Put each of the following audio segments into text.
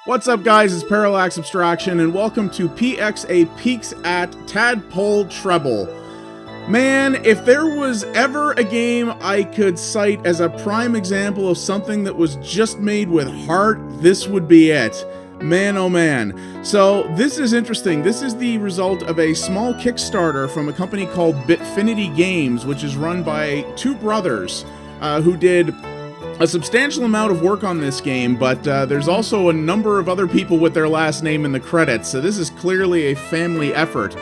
What's up, guys? It's Parallax Abstraction, and welcome to PXA Peeks at Tadpole Treble. Man, if there was ever a game I could cite as a prime example of something that was just made with heart, this would be it. Man, oh man. So, this is interesting. This is the result of a small Kickstarter from a company called BitFinity Games, which is run by two brothers who did a substantial amount of work on this game, but there's also a number of other people with their last name in the credits, so this is clearly a family effort.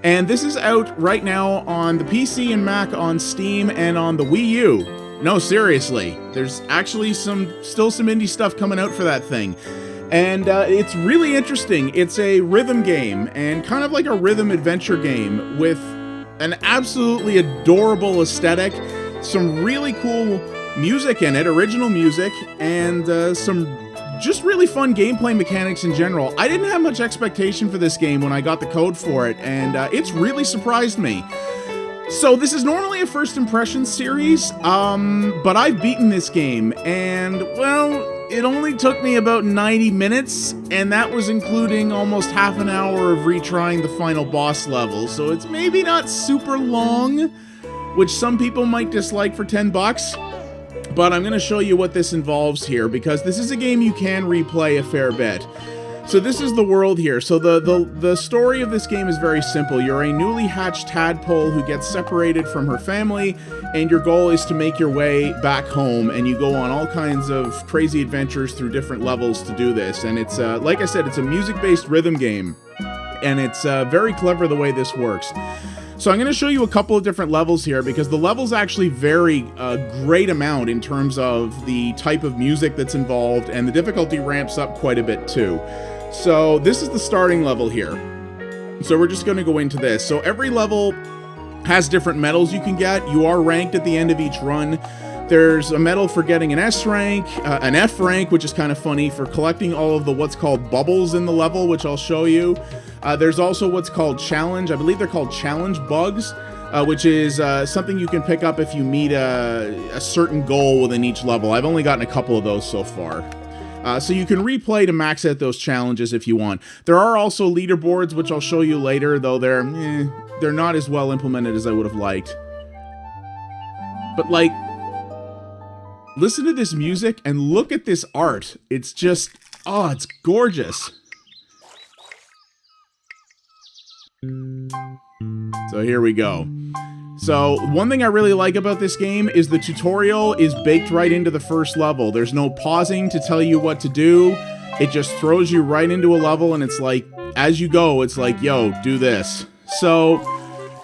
And this is out right now on the PC and Mac on Steam and on the Wii U. No, seriously, there's actually still some indie stuff coming out for that thing. And it's really interesting. It's a rhythm game, and kind of like a rhythm adventure game with an absolutely adorable aesthetic, some really cool music in it, original music, and some just really fun gameplay mechanics in general. I didn't have much expectation for this game when I got the code for it, and it's really surprised me. So this is normally a first impression series, but I've beaten this game, and, well, it only took me about 90 minutes, and that was including almost half an hour of retrying the final boss level, so it's maybe not super long, which some people might dislike for 10 bucks. But I'm going to show you what this involves here, because this is a game you can replay a fair bit. So this is the world here. So the story of this game is very simple. You're a newly hatched tadpole who gets separated from her family, and your goal is to make your way back home, and you go on all kinds of crazy adventures through different levels to do this. And it's, like I said, it's a music-based rhythm game, and it's very clever the way this works. So I'm going to show you a couple of different levels here, because the levels actually vary a great amount in terms of the type of music that's involved, and the difficulty ramps up quite a bit too. So this is the starting level here. So we're just going to go into this. So every level has different medals you can get. You are ranked at the end of each run. There's a medal for getting an S rank, an F rank, which is kind of funny, for collecting all of the what's called bubbles in the level, which I'll show you. There's also what's called challenge. I believe they're called challenge bugs, which is something you can pick up if you meet a certain goal within each level. I've only gotten a couple of those so far. So you can replay to max out those challenges if you want. There are also leaderboards, which I'll show you later, though they're not as well implemented as I would have liked. But, like, listen to this music and look at this art. It's just, oh, it's gorgeous. So here we go. So one thing I really like about this game is the tutorial is baked right into the first level. There's no pausing to tell you what to do. It just throws you right into a level, and it's like, as you go, it's like, yo, do this. So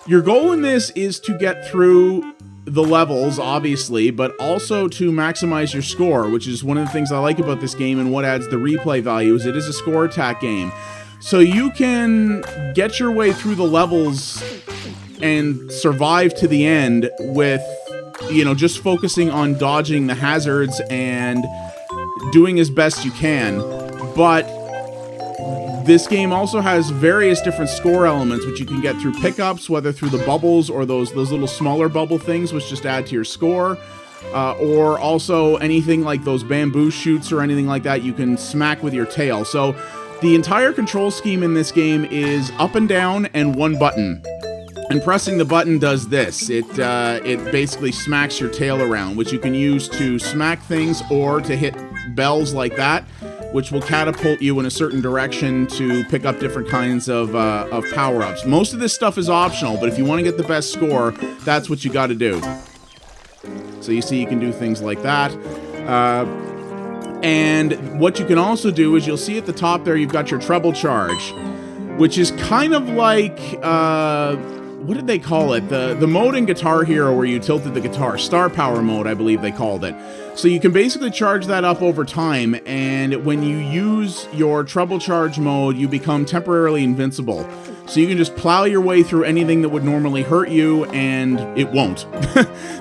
your goal in this is to get through the levels, obviously, but also to maximize your score, which is one of the things I like about this game, and what adds the replay value is it is a score attack game. So you can get your way through the levels and survive to the end with, you know, just focusing on dodging the hazards and doing as best you can. But this game also has various different score elements, which you can get through pickups, whether through the bubbles or those little smaller bubble things, which just add to your score. Or also anything like those bamboo shoots or anything like that you can smack with your tail. So the entire control scheme in this game is up and down and one button. And pressing the button does this. It basically smacks your tail around, which you can use to smack things or to hit bells like that, which will catapult you in a certain direction to pick up different kinds of power-ups. Most of this stuff is optional, but if you want to get the best score, that's what you got to do. So you see you can do things like that. And what you can also do is you'll see at the top there you've got your treble charge, which is kind of like, what did they call it? The mode in Guitar Hero where you tilted the guitar. Star Power mode, I believe they called it. So you can basically charge that up over time, and when you use your treble charge mode, you become temporarily invincible. So you can just plow your way through anything that would normally hurt you, and it won't.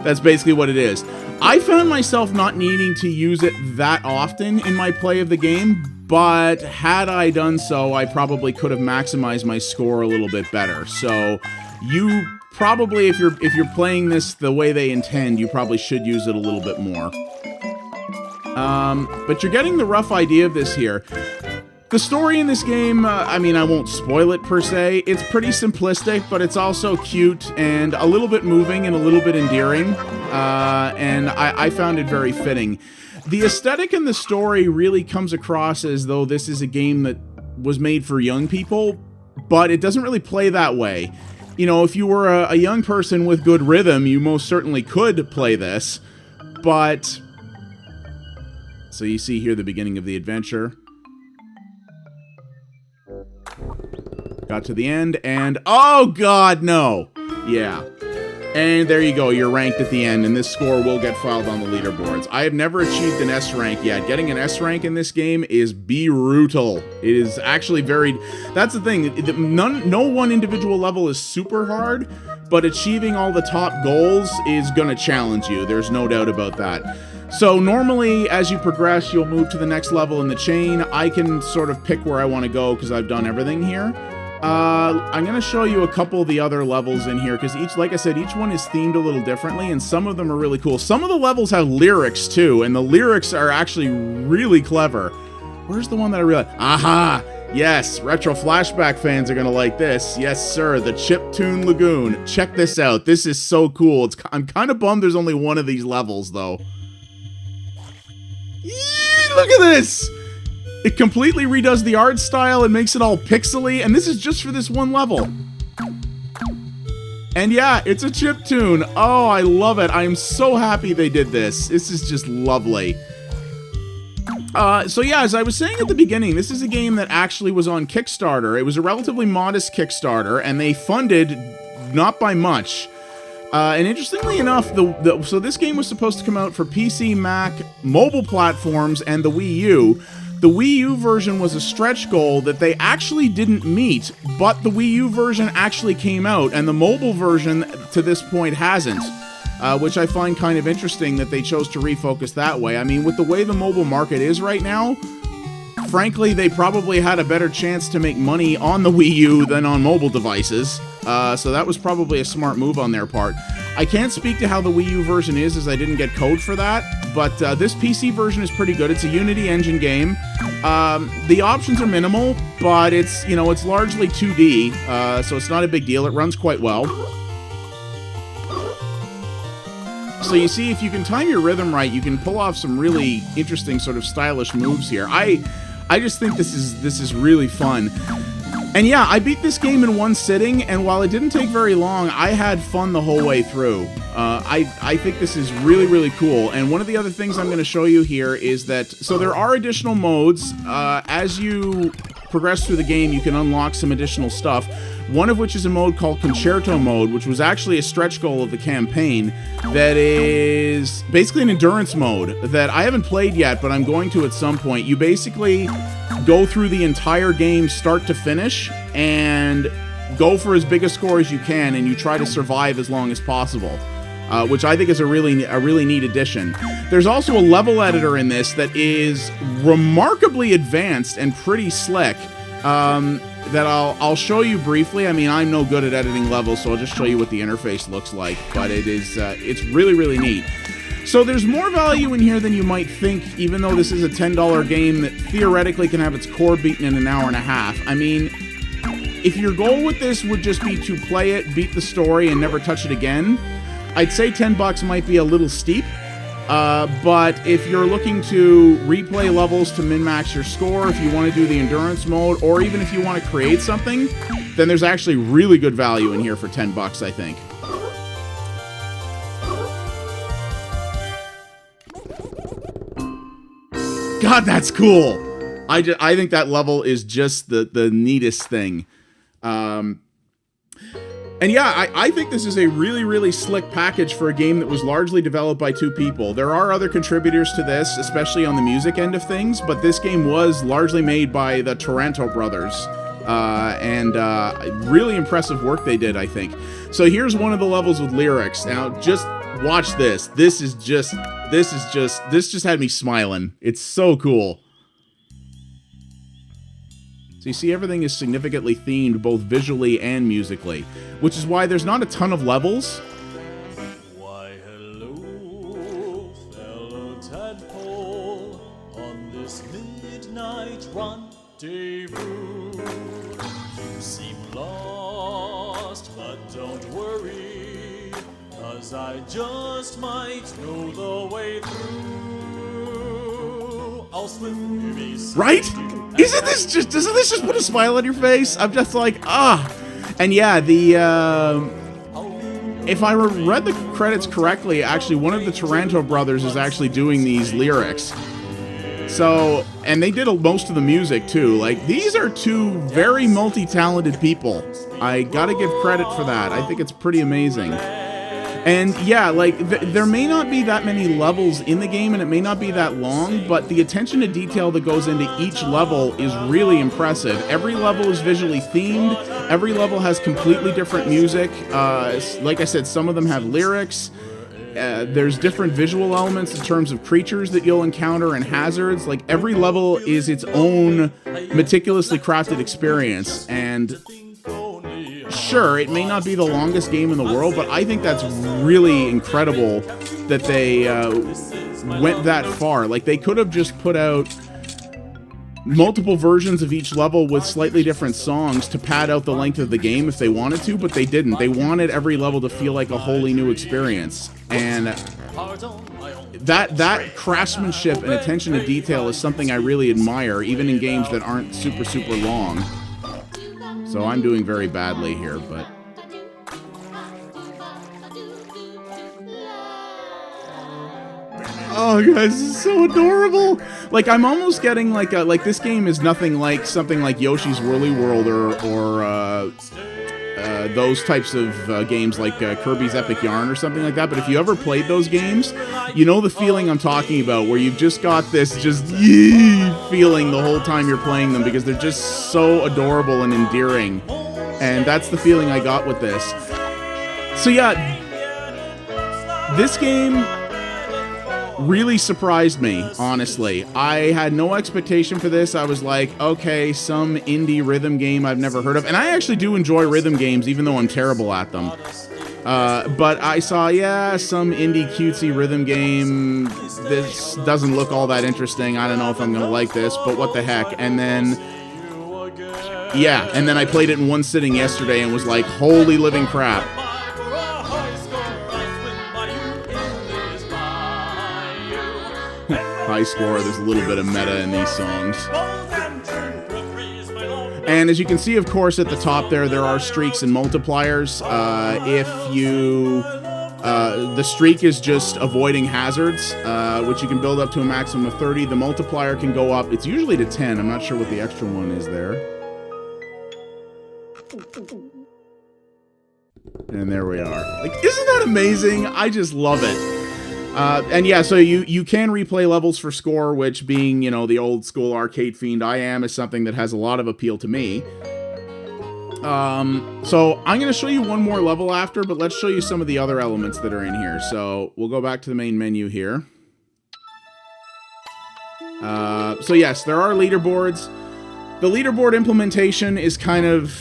That's basically what it is. I found myself not needing to use it that often in my play of the game, but had I done so, I probably could have maximized my score a little bit better. So you probably, if you're playing this the way they intend, you probably should use it a little bit more. But you're getting the rough idea of this here. The story in this game, I mean, I won't spoil it per se. It's pretty simplistic, but it's also cute and a little bit moving and a little bit endearing. And I found it very fitting. The aesthetic in the story really comes across as though this is a game that was made for young people, but it doesn't really play that way. You know, if you were a young person with good rhythm, you most certainly could play this, but... So you see here the beginning of the adventure. Got to the end, and... Oh, God, no! Yeah. And there you go, you're ranked at the end, and this score will get filed on the leaderboards. I have never achieved an S rank yet. Getting an S rank in this game is brutal. It is actually very... That's the thing, no one individual level is super hard, but achieving all the top goals is going to challenge you. There's no doubt about that. So normally, as you progress, you'll move to the next level in the chain. I can sort of pick where I want to go because I've done everything here. I'm going to show you a couple of the other levels in here, because each, like I said, each one is themed a little differently, and some of them are really cool. Some of the levels have lyrics, too, and the lyrics are actually really clever. Where's the one that I realized? Aha! Yes, Retro Flashback fans are going to like this. Yes, sir, the Chiptune Lagoon. Check this out. This is so cool. I'm kind of bummed there's only one of these levels, though. Yee, look at this! It completely redoes the art style and makes it all pixely, and this is just for this one level. And yeah, it's a chiptune. Oh, I love it. I am so happy they did this. This is just lovely. So yeah, as I was saying at the beginning, this is a game that actually was on Kickstarter. It was a relatively modest Kickstarter, and they funded not by much. And interestingly enough, so this game was supposed to come out for PC, Mac, mobile platforms, and the Wii U. The Wii U version was a stretch goal that they actually didn't meet, but the Wii U version actually came out, and the mobile version to this point hasn't, which I find kind of interesting that they chose to refocus that way. I mean, with the way the mobile market is right now, frankly, they probably had a better chance to make money on the Wii U than on mobile devices, so that was probably a smart move on their part. I can't speak to how the Wii U version is, as I didn't get code for that, but this PC version is pretty good. It's a Unity engine game. The options are minimal, but it's, you know, it's largely 2D, so it's not a big deal. It runs quite well. So you see, if you can time your rhythm right, you can pull off some really interesting sort of stylish moves here. I just think this is really fun. And yeah, I beat this game in one sitting, and while it didn't take very long, I had fun the whole way through. I think this is really, really cool. And one of the other things I'm going to show you here is that, so there are additional modes. As you progress through the game, you can unlock some additional stuff. One of which is a mode called Concerto Mode, which was actually a stretch goal of the campaign, that is basically an endurance mode that I haven't played yet, but I'm going to at some point. You basically go through the entire game start to finish and go for as big a score as you can, and you try to survive as long as possible, which I think is a really neat addition. There's also a level editor in this that is remarkably advanced and pretty slick, that I'll show you briefly. I mean, I'm no good at editing levels, so I'll just show you what the interface looks like, but it's really, really neat. So there's more value in here than you might think, even though this is a $10 game that theoretically can have its core beaten in an hour and a half. I mean, if your goal with this would just be to play it, beat the story, and never touch it again, I'd say $10 might be a little steep. But if you're looking to replay levels to min-max your score, if you want to do the endurance mode, or even if you want to create something, then there's actually really good value in here for $10, I think. God, that's cool! I think that level is just the neatest thing. And yeah, I think this is a really, really slick package for a game that was largely developed by two people. There are other contributors to this, especially on the music end of things, but this game was largely made by the Taranto brothers. Really impressive work they did, I think. So here's one of the levels with lyrics. Now, just watch this. This just had me smiling. It's so cool. So you see, everything is significantly themed, both visually and musically, which is why there's not a ton of levels. Why, hello, fellow tadpole, on this midnight run. stay rude. You seem lost, but don't worry, 'cause I just might know the way through. I'll slip you beside Right? you. Doesn't this just put a smile on your face? I'm just like, ah. And yeah, if I read the credits correctly, actually one of the Taranto brothers is actually doing these lyrics. So, and they did most of the music too. Like, these are two very multi-talented people. I gotta give credit for that. I think it's pretty amazing. And yeah, like, there may not be that many levels in the game, and it may not be that long, but the attention to detail that goes into each level is really impressive. Every level is visually themed. Every level has completely different music. Like I said, some of them have lyrics. There's different visual elements in terms of creatures that you'll encounter and hazards. Like, every level is its own meticulously crafted experience. And sure, it may not be the longest game in the world, but I think that's really incredible that they went that far. Like, they could have just put out multiple versions of each level with slightly different songs to pad out the length of the game if they wanted to, but they didn't. They wanted every level to feel like a wholly new experience. And that craftsmanship and attention to detail is something I really admire, even in games that aren't super, super long. So I'm doing very badly here, but... Oh, guys, this is so adorable. Like, I'm almost getting like this game is nothing like something like Yoshi's Woolly World or those types of games like Kirby's Epic Yarn or something like that. But if you ever played those games, you know the feeling I'm talking about, where you've just got this just yee feeling the whole time you're playing them because they're just so adorable and endearing. And that's the feeling I got with this. So yeah, this game really surprised me, honestly. I had no expectation for this. I was like, okay, some indie rhythm game I've never heard of. And I actually do enjoy rhythm games, even though I'm terrible at them. But I saw, yeah, some indie cutesy rhythm game. This doesn't look all that interesting. I don't know if I'm gonna like this, but what the heck. And then, yeah, and then I played it in one sitting yesterday and was like, holy living crap. High score, there's a little bit of meta in these songs. And as you can see, of course, at the top there are streaks and multipliers. The streak is just avoiding hazards, which you can build up to a maximum of 30. The multiplier can go up, it's usually to 10. I'm not sure what the extra one is there. And there we are. Like, isn't that amazing? I just love it. And yeah, so you can replay levels for score, which, being, you know, the old school arcade fiend I am, is something that has a lot of appeal to me. So I'm going to show you one more level after, but let's show you some of the other elements that are in here. So we'll go back to the main menu here. So yes, there are leaderboards. The leaderboard implementation is kind of...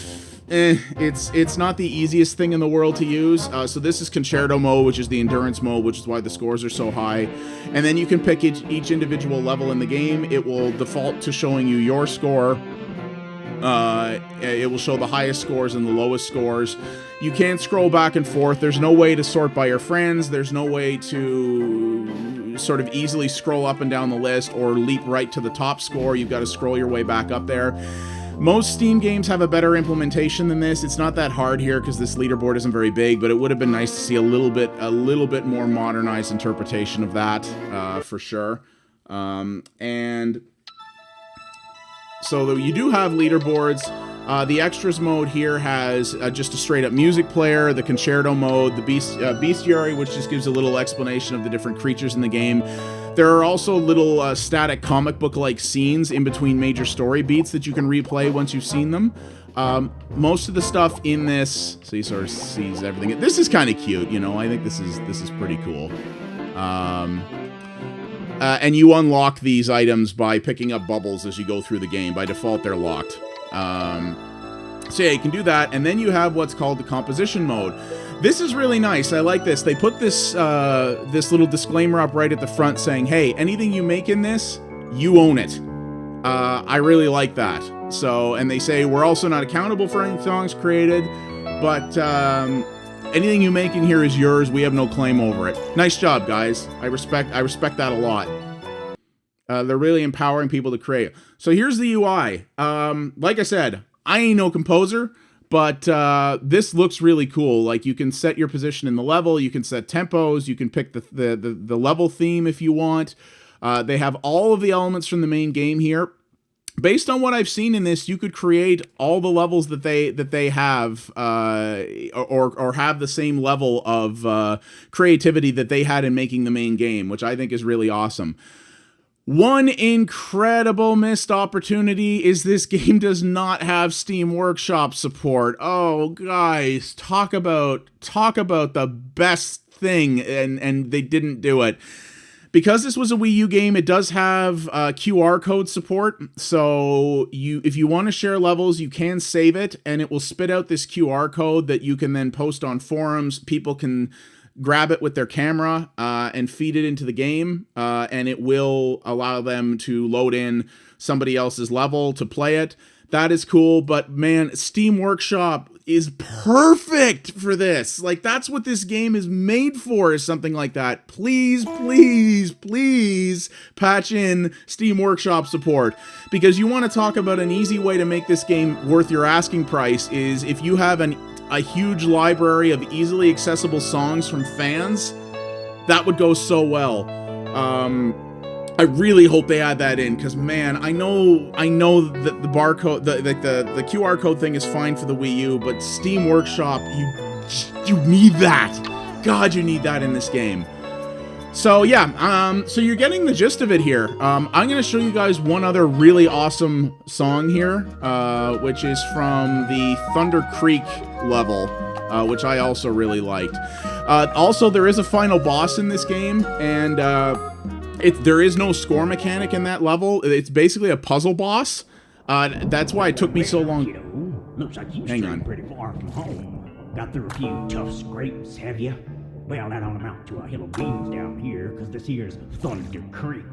it's not the easiest thing in the world to use. So this is Concerto mode, which is the endurance mode, which is why the scores are so high. And then you can pick each individual level in the game. It will default to showing you your score. It will show the highest scores and the lowest scores. You can't scroll back and forth. There's no way to sort by your friends. There's no way to sort of easily scroll up and down the list or leap right to the top score. You've got to scroll your way back up there. Most Steam games have a better implementation than this. It's not that hard here because this leaderboard isn't very big, but it would have been nice to see a little bit more modernized interpretation of that, for sure. And so you do have leaderboards. The extras mode here has just a straight up music player, the concerto mode, the bestiary, which just gives a little explanation of the different creatures in the game. There are also little static comic book-like scenes in between major story beats that you can replay once you've seen them. Most of the stuff in this, so you sort of sees everything. This is kind of cute, you know. I think this is pretty cool. And you unlock these items by picking up bubbles as you go through the game. By default, they're locked. So yeah, you can do that, and then you have what's called the composition mode. This is really nice. I like this. They put this this little disclaimer up right at the front saying, hey, anything you make in this, you own it. I really like that. So, and they say we're also not accountable for any songs created, but anything you make in here is yours. We have no claim over it. Nice job, guys. I respect that a lot. They're really empowering people to create. So here's the UI. Like I said, I ain't no composer, but this looks really cool. Like, you can set your position in the level, you can set tempos, you can pick the level theme if you want. They have all of the elements from the main game here. Based on what I've seen in this, you could create all the levels that they have, or have the same level of creativity that they had in making the main game, which I think is really awesome. One incredible missed opportunity is this game does not have Steam Workshop support. Oh, guys, talk about the best thing, and they didn't do it. Because this was a Wii U game, it does have QR code support, so if you want to share levels, you can save it, and it will spit out this QR code that you can then post on forums. People can grab it with their camera and feed it into the game, and it will allow them to load in somebody else's level to play it. That is cool, but man, Steam Workshop is perfect for this. Like, that's what this game is made for, is something like that. Please, please, please patch in Steam Workshop support, because you want to talk about an easy way to make this game worth your asking price is if you have a huge library of easily accessible songs from fans. That would go so well. I really hope they add that in, because man, I know that the barcode, the QR code thing is fine for the Wii U, but Steam Workshop, you need that. God, you need that in this game. So yeah, so you're getting the gist of it here. I'm gonna show you guys one other really awesome song here, which is from the Thunder Creek level, which I also really liked. Also, there is a final boss in this game, and there is no score mechanic in that level. It's basically a puzzle boss. That's why it took me so long. Looks like you Hang on. pretty far from home. Got through a few tough scrapes, have you? Well, that don't amount to a hill of beans down here, cause this here's Thunder Creek.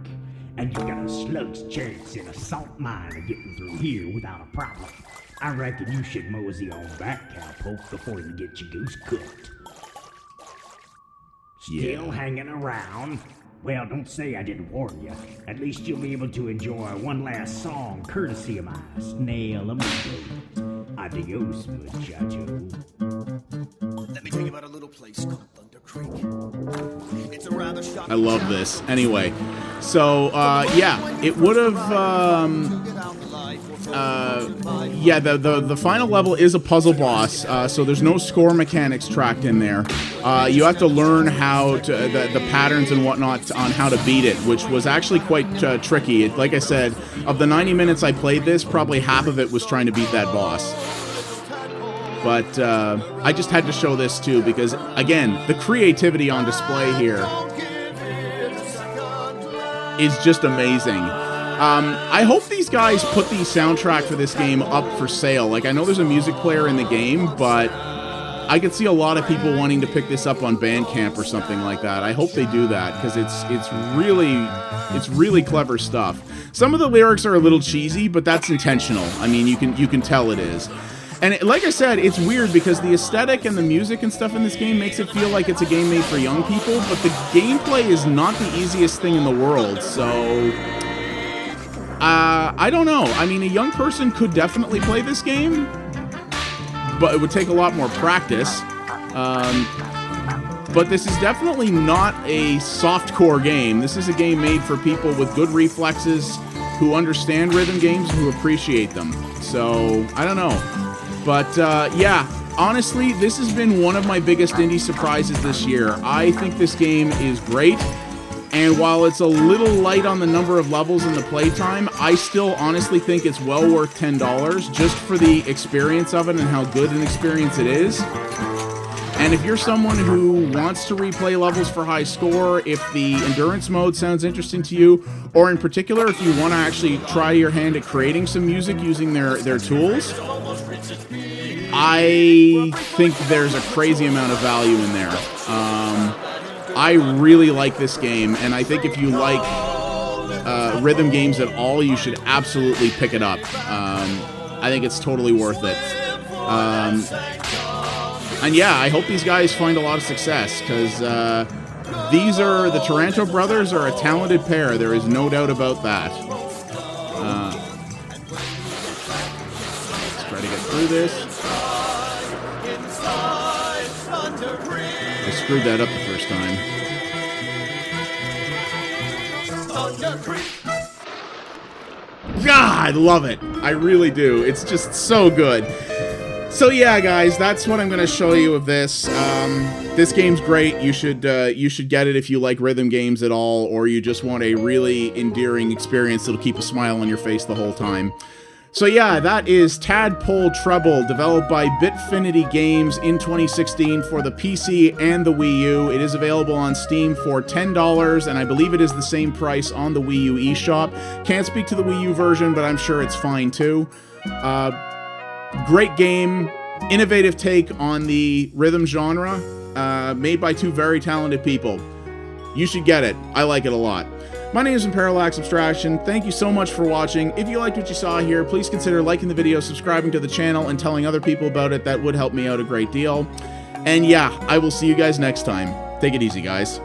And you got a slug's chance in a salt mine of getting through here without a problem. I reckon you should mosey on back, cowpoke, before you get your goose cooked. Still hanging around? Well, don't say I didn't warn you. At least you'll be able to enjoy one last song courtesy of my snail amigo. Adios, muchacho. Let me tell you about a little place called Thunder Creek. It's a rather shocking. I love this. Anyway, so yeah, it would have. Yeah, the final level is a puzzle boss, so there's no score mechanics tracked in there. You have to learn how to the patterns and whatnot on how to beat it, which was actually quite tricky. Like I said, of the 90 minutes I played this, probably half of it was trying to beat that boss. But I just had to show this too, because again, the creativity on display here is just amazing. I hope these guys put the soundtrack for this game up for sale. Like, I know there's a music player in the game, but I could see a lot of people wanting to pick this up on Bandcamp or something like that. I hope they do that, because it's really clever stuff. Some of the lyrics are a little cheesy, but that's intentional. I mean, you can tell it is. And like I said, it's weird because the aesthetic and the music and stuff in this game makes it feel like it's a game made for young people, but the gameplay is not the easiest thing in the world, so I don't know. I mean, a young person could definitely play this game, but it would take a lot more practice. But this is definitely not a softcore game. This is a game made for people with good reflexes, who understand rhythm games, and who appreciate them. So, I don't know. But, yeah, honestly, this has been one of my biggest indie surprises this year. I think this game is great. And while it's a little light on the number of levels in the playtime, I still honestly think it's well worth $10 just for the experience of it and how good an experience it is. And if you're someone who wants to replay levels for high score, if the endurance mode sounds interesting to you, or in particular, if you want to actually try your hand at creating some music using their tools, I think there's a crazy amount of value in there. I really like this game, and I think if you like rhythm games at all, you should absolutely pick it up. I think it's totally worth it. And yeah, I hope these guys find a lot of success, because the Taranto brothers are a talented pair. There is no doubt about that. Let's try to get through this. I screwed that up the first time. God, I love it. I really do. It's just so good. So yeah, guys, that's what I'm going to show you of this. This game's great. You should get it if you like rhythm games at all, or you just want a really endearing experience that'll keep a smile on your face the whole time. So yeah, that is Tadpole Treble, developed by BitFinity Games in 2016 for the PC and the Wii U. It is available on Steam for $10, and I believe it is the same price on the Wii U eShop. Can't speak to the Wii U version, but I'm sure it's fine too. Great game, innovative take on the rhythm genre, made by two very talented people. You should get it. I like it a lot. My name is Parallax Abstraction. Thank you so much for watching. If you liked what you saw here, please consider liking the video, subscribing to the channel, and telling other people about it. That would help me out a great deal. And yeah, I will see you guys next time. Take it easy, guys.